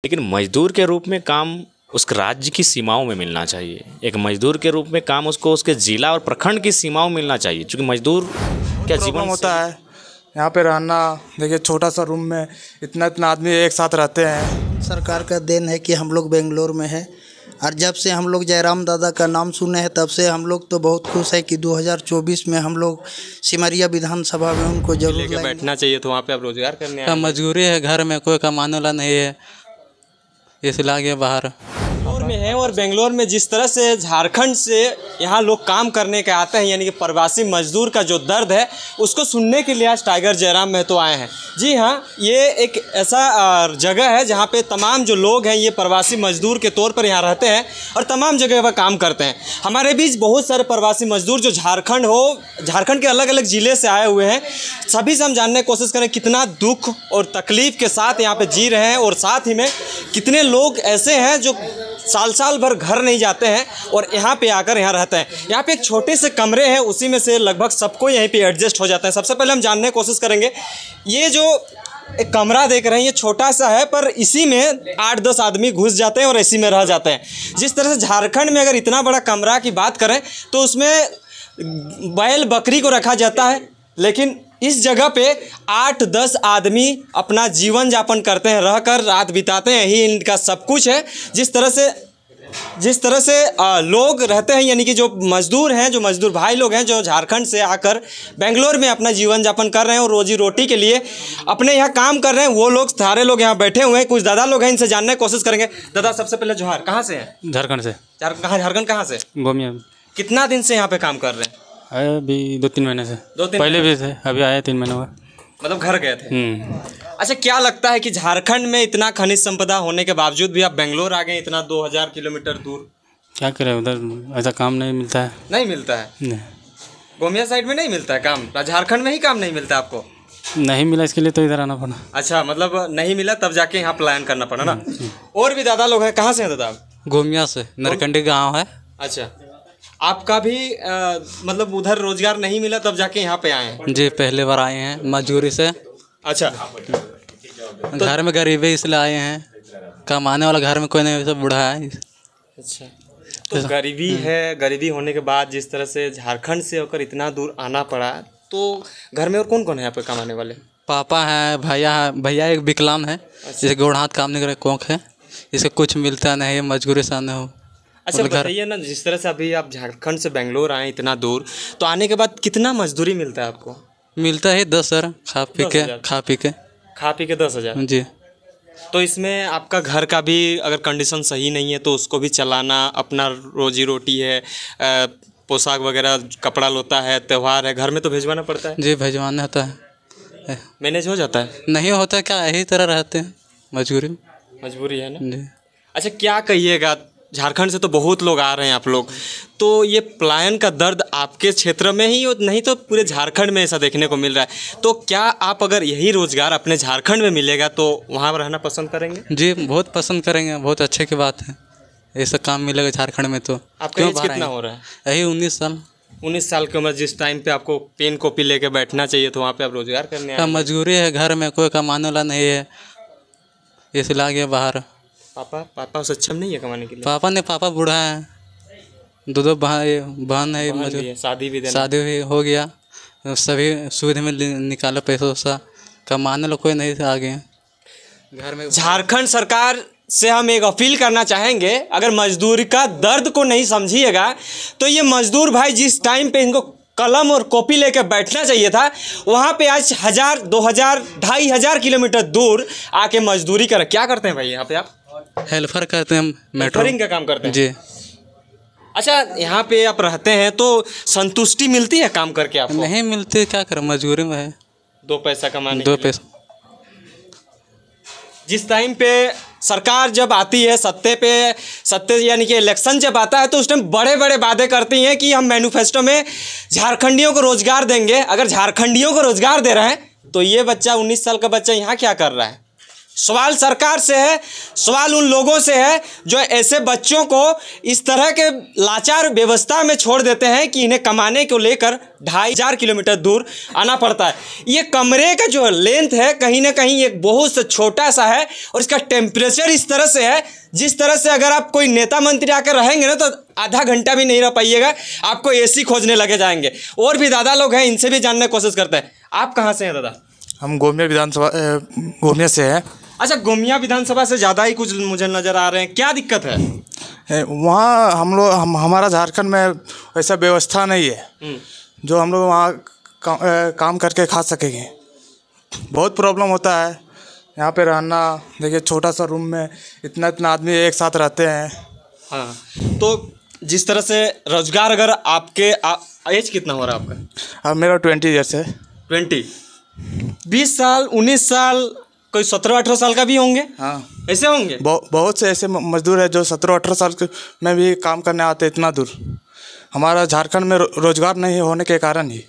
लेकिन मजदूर के रूप में काम उस राज्य की सीमाओं में मिलना चाहिए। एक मजदूर के रूप में काम उसको उसके जिला और प्रखंड की सीमाओं में मिलना चाहिए, क्योंकि मजदूर क्या जीवन होता है यहाँ पे रहना। देखिए छोटा सा रूम में इतना इतना आदमी एक साथ रहते हैं। सरकार का देन है कि हम लोग बेंगलोर में हैं, और जब से हम लोग जयराम दादा का नाम सुने हैं तब से हम लोग तो बहुत खुश है कि 2024 में हम लोग सिमरिया विधानसभा में उनको जरूर लेके बैठना चाहिए। तो वहाँ पे आप रोजगार करने का मजबूरी है, घर में कोई कमाने वाला नहीं है, इसलिए आ गया बाहर में है। और बेंगलोर में जिस तरह से झारखंड से यहाँ लोग काम करने के आते हैं, यानी कि प्रवासी मजदूर का जो दर्द है उसको सुनने के लिए आज टाइगर जयराम महतो आए हैं। जी हाँ, ये एक ऐसा जगह है जहाँ पे तमाम जो लोग हैं ये प्रवासी मजदूर के तौर पर यहाँ रहते हैं और तमाम जगह पर काम करते हैं। हमारे बीच बहुत सारे प्रवासी मजदूर जो झारखंड के अलग अलग ज़िले से आए हुए हैं। सभी से हम जानने की कोशिश करें कितना दुख और तकलीफ़ के साथ यहाँ पर जी रहे हैं, और साथ ही में कितने लोग ऐसे हैं जो साल भर घर नहीं जाते हैं और यहाँ पे आकर यहाँ रहते हैं। यहाँ पे एक छोटे से कमरे हैं, उसी में से लगभग सबको यहीं पे एडजस्ट हो जाता है। सबसे पहले हम जानने की कोशिश करेंगे, ये जो एक कमरा देख रहे हैं ये छोटा सा है, पर इसी में 8-10 आदमी घुस जाते हैं और इसी में रह जाते हैं। जिस तरह से झारखंड में अगर इतना बड़ा कमरा की बात करें तो उसमें बैल बकरी को रखा जाता है, लेकिन इस जगह पे 8-10 आदमी अपना जीवन यापन करते हैं, रहकर रात बिताते हैं, यही इनका सब कुछ है। जिस तरह से लोग रहते हैं, यानी कि जो मज़दूर हैं, जो मज़दूर भाई लोग हैं जो झारखंड से आकर बेंगलोर में अपना जीवन यापन कर रहे हैं और रोजी रोटी के लिए अपने यहाँ काम कर रहे हैं, वो लोग सारे लोग यहाँ बैठे हुए हैं। कुछ दादा लोग हैं, इनसे जानने की कोशिश करेंगे। दादा सबसे पहले जोहार, कहाँ से हैं? झारखंड से। झारखंड कहाँ से? गोमिया। कितना दिन से यहाँ पे काम कर रहे हैं? अभी 2-3 महीने से। पहले भी थे, अभी आए 3 महीने हुआ। मतलब घर गए थे। अच्छा, क्या लगता है कि झारखंड में इतना खनिज संपदा होने के बावजूद भी आप बेंगलोर आ गए, इतना 2000 किलोमीटर दूर? क्या करें, उधर ऐसा काम नहीं मिलता है। नहीं मिलता है? नहीं। गोमिया साइड में नहीं मिलता है काम? झारखंड में ही काम नहीं मिलता आपको? नहीं मिला, इसके लिए तो इधर आना पड़ा। अच्छा, मतलब नहीं मिला तब जाके यहाँ प्लान करना पड़ा ना। और भी दादा लोग हैं, कहाँ से हैं दादा? गोमिया से, नरकंडी गाँव है। अच्छा, आपका भी मतलब उधर रोजगार नहीं मिला तब जाके यहाँ पे आए हैं? जी, पहले बार आए हैं मजदूरी से। अच्छा, तो घर में गरीबी इसलिए आए हैं, कमाने वाला घर में कोई नहीं, सब बूढ़ा है। अच्छा, तो गरीबी है, गरीबी होने के बाद जिस तरह से झारखंड से होकर इतना दूर आना पड़ा, तो घर में और कौन कौन है यहाँ पे कमाने वाले? पापा है, भैया एक विकलांग है। अच्छा। जिसे गोड़ हाथ काम नहीं करे, कोंख है, इसे कुछ मिलता नहीं है, मजबूरी से आने हो। अच्छा, बताइए ना, जिस तरह से अभी आप झारखंड से बेंगलोर आए इतना दूर, तो आने के बाद कितना मजदूरी मिलता है आपको? मिलता है 10,000, खा पी के 10,000 जी। तो इसमें आपका घर का भी अगर कंडीशन सही नहीं है तो उसको भी चलाना, अपना रोजी रोटी है, पोशाक वगैरह, कपड़ा लोता है, त्यौहार है, घर में तो भेजवाना पड़ता है। जी, भेजवाना होता है। मैनेज हो जाता है? नहीं होता, क्या यही तरह रहते हैं, मजबूरी है ना जी। अच्छा, क्या कहिएगा, झारखंड से तो बहुत लोग आ रहे हैं आप लोग, तो ये पलायन का दर्द आपके क्षेत्र में ही नहीं तो पूरे झारखंड में ऐसा देखने को मिल रहा है, तो क्या आप अगर यही रोजगार अपने झारखंड में मिलेगा तो वहाँ रहना पसंद करेंगे? जी, बहुत पसंद करेंगे, बहुत अच्छे की बात है, ऐसा काम मिलेगा झारखंड में। तो आपका एज कितना हो रहा है? यही 19 साल। 19 साल की उम्र, जिस टाइम पे आपको पेन कॉपी लेके बैठना चाहिए तो वहाँ पे आप रोजगार करने आए? मजबूरी है, घर में कोई कमाने वाला नहीं है, इसलिए आ गया बाहर। पापा सक्षम नहीं है कमाने के लिए? पापा बूढ़ा है, 2 बहन है, शादी भी हो गया, सभी सुविधा में निकालो पैसा, कमाने लोग कोई नहीं आ गए घर में। झारखंड सरकार से हम एक अपील करना चाहेंगे, अगर मजदूरी का दर्द को नहीं समझिएगा तो ये मजदूर भाई जिस टाइम पे इनको कलम और कॉपी लेकर बैठना चाहिए था, वहाँ पे आज 1000, 2000, 2500 किलोमीटर दूर आके मजदूरी कर। क्या करते हैं भाई यहाँ पे आप? हेल्पर करते हैं, मेट्रोलिंग का काम करते हैं जी। अच्छा, यहाँ पे आप रहते हैं तो संतुष्टि मिलती है काम करके आपको? नहीं मिलती, क्या करें, मजबूरी में है, 2 पैसा कमाने, 2 पैसा। जिस टाइम पे सरकार जब आती है सत्ते यानी कि इलेक्शन जब आता है तो उस टाइम बड़े बड़े वादे करती हैं कि हम मैनिफेस्टो में झारखंडियों को रोजगार देंगे। अगर झारखंडियों को रोजगार दे रहे हैं तो ये बच्चा 19 साल का बच्चा यहाँ क्या कर रहा है? सवाल सरकार से है, सवाल उन लोगों से है जो ऐसे बच्चों को इस तरह के लाचार व्यवस्था में छोड़ देते हैं कि इन्हें कमाने को लेकर 2500 किलोमीटर दूर आना पड़ता है। ये कमरे का जो लेंथ है कहीं ना कहीं एक बहुत सा छोटा सा है और इसका टेम्परेचर इस तरह से है जिस तरह से अगर आप कोई नेता मंत्री आकर रहेंगे ना तो आधा घंटा भी नहीं रह पाइएगा, आपको एसी खोजने लगे जाएंगे। और भी दादा लोग हैं, इनसे भी जानने की कोशिश करते हैं। आप कहाँ से हैं दादा? हम गोमिया विधानसभा गोमिया से हैं। अच्छा, गोमिया विधानसभा से ज़्यादा ही कुछ मुझे नज़र आ रहे हैं, क्या दिक्कत है? वहाँ हमारा झारखंड में वैसा व्यवस्था नहीं है जो हम लोग वहाँ काम करके खा सकेंगे। बहुत प्रॉब्लम होता है यहाँ पे रहना। देखिए छोटा सा रूम में इतना आदमी एक साथ रहते हैं। हाँ, तो जिस तरह से रोजगार अगर आपके एज कितना हो रहा है आपका? अब मेरा 20 ईयर्स है। 20 साल 19 साल, कोई 17-18 साल का भी होंगे। हाँ, ऐसे होंगे। बहुत से ऐसे मजदूर है जो 17-18 साल में भी काम करने आते हैं इतना दूर। हमारा झारखंड में रोजगार नहीं होने के कारण ही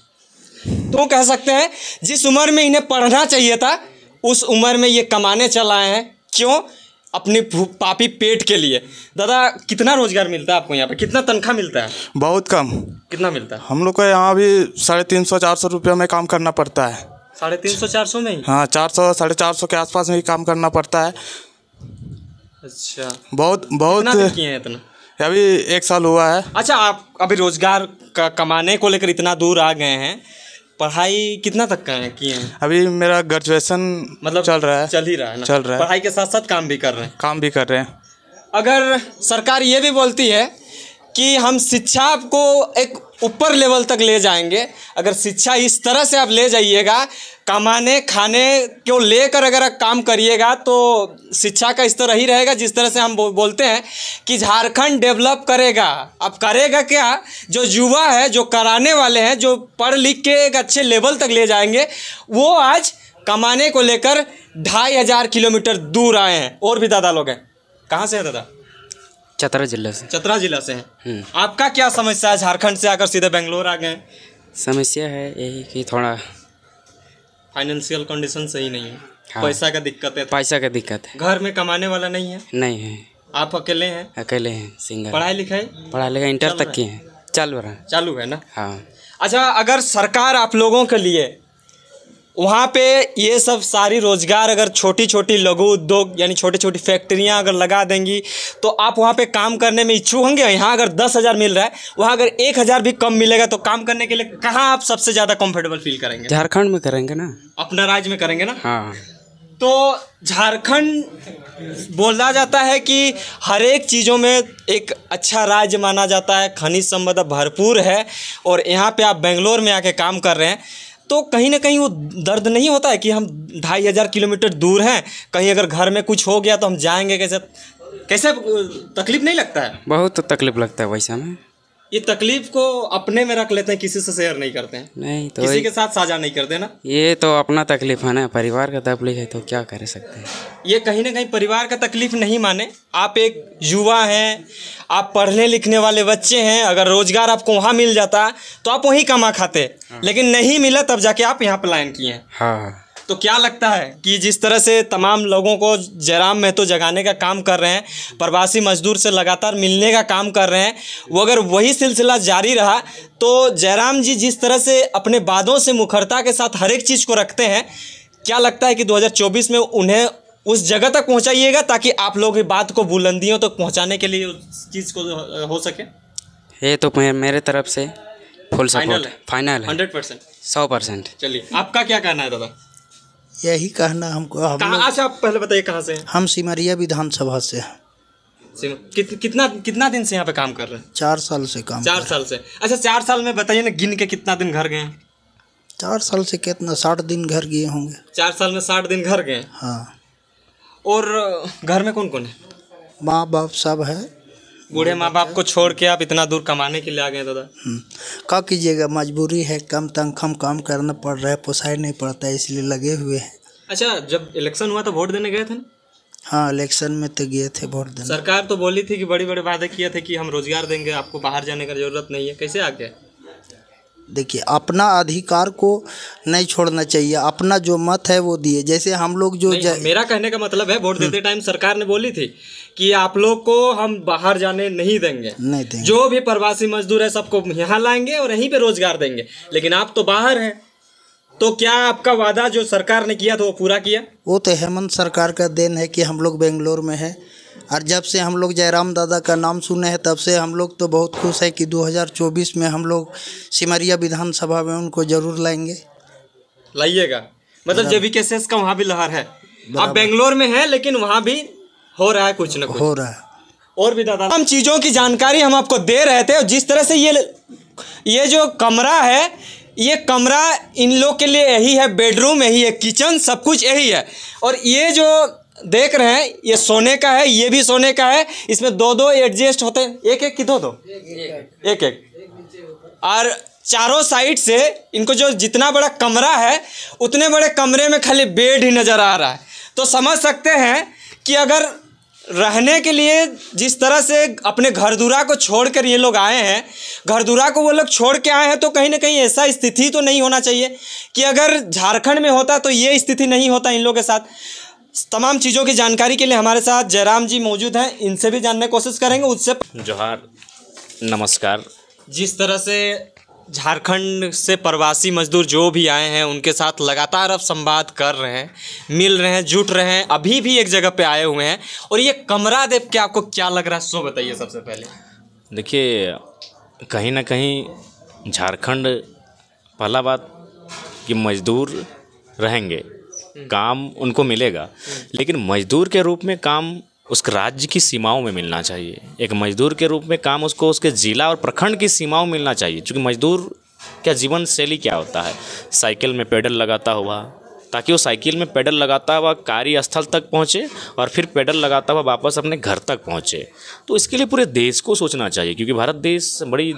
तो कह सकते हैं जिस उम्र में इन्हें पढ़ना चाहिए था उस उम्र में ये कमाने चल आए हैं। क्यों? अपनी पापी पेट के लिए। दादा, कितना रोजगार मिलता है आपको यहाँ पे? कितना तनख्वाह मिलता है? बहुत कम। कितना मिलता है? हम लोग को यहाँ भी 350-400 रुपये में काम करना पड़ता है। 350-400 में ही? हाँ, 400-450 के आसपास में ही काम करना पड़ता है। अच्छा, बहुत किए हैं इतना? अभी 1 साल हुआ है। अच्छा, आप अभी रोजगार का कमाने को लेकर इतना दूर आ गए हैं, पढ़ाई कितना तक का है किए हैं? अभी मेरा ग्रेजुएशन मतलब चल रहा है। चल ही रहा है ना? चल रहा है। पढ़ाई के साथ साथ काम भी कर रहे हैं। अगर सरकार ये भी बोलती है कि हम शिक्षा को एक ऊपर लेवल तक ले जाएंगे, अगर शिक्षा इस तरह से आप ले जाइएगा, कमाने खाने को लेकर अगर आप काम करिएगा तो शिक्षा का स्तर ही रहेगा। जिस तरह से हम बोलते हैं कि झारखंड डेवलप करेगा, अब करेगा क्या? जो युवा है, जो कराने वाले हैं, जो पढ़ लिख के एक अच्छे लेवल तक ले जाएंगे, वो आज कमाने को लेकर 2500 किलोमीटर दूर आए हैं। और भी दादा लोग हैं। कहाँ से है दादा? चतरा जिला से। चतरा जिला से हैं। आपका क्या समस्या है? झारखंड से आकर सीधे बेंगलोर आ गए। समस्या है यही कि थोड़ा फाइनेंशियल कंडीशन सही नहीं है। हाँ। पैसा का दिक्कत है। पैसा का दिक्कत है। घर में कमाने वाला नहीं है? नहीं है। आप अकेले हैं? अकेले हैं, सिंगल। पढ़ाई लिखाई इंटर तक की है। चालू है ना? हाँ। अच्छा, अगर सरकार आप लोगों के लिए वहाँ पे ये सब सारी रोजगार अगर छोटी छोटी लघु उद्योग यानी छोटी छोटी फैक्ट्रियाँ अगर लगा देंगी तो आप वहाँ पे काम करने में इच्छुक होंगे? यहाँ अगर 10,000 मिल रहा है, वहाँ अगर 1,000 भी कम मिलेगा तो काम करने के लिए कहाँ आप सबसे ज़्यादा कंफर्टेबल फील करेंगे? झारखंड में करेंगे ना, अपना राज्य में करेंगे ना? हाँ। तो झारखंड बोला जाता है कि हर एक चीज़ों में एक अच्छा राज्य माना जाता है, खनिज संपदा भरपूर है, और यहाँ पे आप बेंगलोर में आके काम कर रहे हैं तो कहीं ना कहीं वो दर्द नहीं होता है कि हम 2500 किलोमीटर दूर हैं, कहीं अगर घर में कुछ हो गया तो हम जाएंगे कैसे? तकलीफ नहीं लगता है? बहुत तकलीफ लगता है वैसा में। ये तकलीफ को अपने में रख लेते हैं, किसी से शेयर नहीं करते हैं? नहीं तो किसी के साथ साझा नहीं करते ना? ये तो अपना तकलीफ है ना, परिवार का तकलीफ है तो क्या कर सकते हैं। ये कहीं ना कहीं परिवार का तकलीफ नहीं माने। आप एक युवा हैं, आप पढ़ने लिखने वाले बच्चे हैं, अगर रोजगार आपको वहाँ मिल जाता तो आप वहीं कमा खाते। हाँ। लेकिन नहीं मिला तब जाके आप यहाँ पलायन किए हैं। हाँ। तो क्या लगता है कि जिस तरह से तमाम लोगों को जयराम महतो जगाने का काम कर रहे हैं, प्रवासी मजदूर से लगातार मिलने का काम कर रहे हैं, वो अगर वही सिलसिला जारी रहा तो जयराम जी जिस तरह से अपने वादों से मुखरता के साथ हर एक चीज़ को रखते हैं, क्या लगता है कि 2024 में उन्हें उस जगह तक पहुंचाइएगा ताकि आप लोग की बात को बुलंदियों तक पहुंचाने के लिए उस चीज़ को हो सके? ये तो मेरे तरफ से फुल सपोर्ट, फाइनल है 100%, 100%। चलिए, आपका क्या कहना है दादा? यही कहना हमको। अच्छा, आप पहले बताइए कहाँ से हैं? हम सिमरिया विधानसभा से हैं। कितना दिन से यहाँ पे काम कर रहे हैं? 4 साल से काम। 4 साल से। अच्छा, 4 साल में बताइए ना, गिन के कितना दिन घर गए हैं? 4 साल से कितना 60 दिन घर गए होंगे। 4 साल में 60 दिन घर गए? हाँ। और घर में कौन कौन है? माँ बाप सब है। बूढ़े माँ बाप को छोड़ के आप इतना दूर कमाने के लिए आ गए दादा? क्या कीजिएगा, मजबूरी है, कम तनख्वाह काम करना पड़ रहा है, पोसाई नहीं पड़ता है, इसलिए लगे हुए हैं। अच्छा, जब इलेक्शन हुआ तो वोट देने गए थे ना? हाँ, इलेक्शन में तो गए थे वोट देने। सरकार तो बोली थी कि बड़े बड़े वादे किए थे कि हम रोजगार देंगे, आपको बाहर जाने का जरूरत नहीं है, कैसे आ गए? देखिए, अपना अधिकार को नहीं छोड़ना चाहिए। अपना जो मत है वो दिए। जैसे हम लोग जो मेरा कहने का मतलब है, वोट देते टाइम सरकार ने बोली थी कि आप लोग को हम बाहर जाने नहीं देंगे, जो भी प्रवासी मजदूर है सबको यहाँ लाएंगे और यहीं पे रोजगार देंगे। लेकिन आप तो बाहर हैं, तो क्या आपका वादा जो सरकार ने किया था वो पूरा किया? वो तो हेमंत सरकार का देन है कि हम लोग बेंगलोर में है, और जब से हम लोग जयराम दादा का नाम सुने हैं तब से हम लोग तो बहुत खुश है कि 2024 में हम लोग सिमरिया विधानसभा में उनको जरूर लाएंगे। लाइएगा, मतलब जेबीकेएस का वहाँ भी लहर है। आप बेंगलोर में है लेकिन वहाँ भी हो रहा है, कुछ न कुछ हो रहा है। और भी दादा हम चीज़ों की जानकारी हम आपको दे रहे थे। और जिस तरह से ये जो कमरा है, ये कमरा इन लोग के लिए यही है, बेडरूम यही है, किचन सब कुछ यही है। और ये जो देख रहे हैं ये सोने का है, ये भी सोने का है। इसमें दो दो एडजस्ट होते हैं, एक एक कि दो दो, एक एक। और चारों साइड से इनको जो जितना बड़ा कमरा है उतने बड़े कमरे में खाली बेड ही नज़र आ रहा है। तो समझ सकते हैं कि अगर रहने के लिए जिस तरह से अपने घर दुरा को छोड़कर ये लोग आए हैं, घर दुरा को वो लोग छोड़ के आए हैं, तो कहीं ना कहीं ऐसा स्थिति तो नहीं होना चाहिए कि अगर झारखंड में होता तो ये स्थिति नहीं होता इन लोगों के साथ। तमाम चीज़ों की जानकारी के लिए हमारे साथ जयराम जी मौजूद हैं, इनसे भी जानने की कोशिश करेंगे। उससे जोहार, नमस्कार। जिस तरह से झारखंड से प्रवासी मजदूर जो भी आए हैं उनके साथ लगातार अब संवाद कर रहे हैं, मिल रहे हैं, जुट रहे हैं, अभी भी एक जगह पे आए हुए हैं। और ये कमरा देख के आपको क्या लग रहा है, सो बताइए सबसे पहले। देखिए, कहीं ना कहीं झारखंड, पहला बात कि मजदूर रहेंगे, काम उनको मिलेगा, लेकिन मजदूर के रूप में काम उस राज्य की सीमाओं में मिलना चाहिए। एक मजदूर के रूप में काम उसको उसके ज़िला और प्रखंड की सीमाओं में मिलना चाहिए। क्योंकि मजदूर क्या जीवन शैली क्या होता है, साइकिल में पेडल लगाता हुआ, ताकि वो साइकिल में पेडल लगाता हुआ कार्यस्थल तक पहुँचे और फिर पेडल लगाता हुआ वापस अपने घर तक पहुँचे। तो इसके लिए पूरे देश को सोचना चाहिए। क्योंकि भारत देश बड़ी,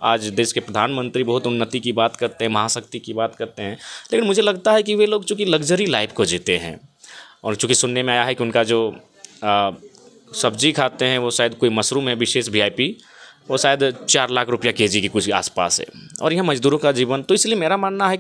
आज देश के प्रधानमंत्री बहुत उन्नति की बात करते हैं, महाशक्ति की बात करते हैं, लेकिन मुझे लगता है कि वे लोग चूँकि लग्जरी लाइफ को जीते हैं। और चूँकि सुनने में आया है कि उनका जो सब्जी खाते हैं वो शायद कोई मशरूम है विशेष VIP, वो शायद 4 लाख रुपया kg की कुछ आसपास है। और यह मजदूरों का जीवन, तो इसलिए मेरा मानना है कि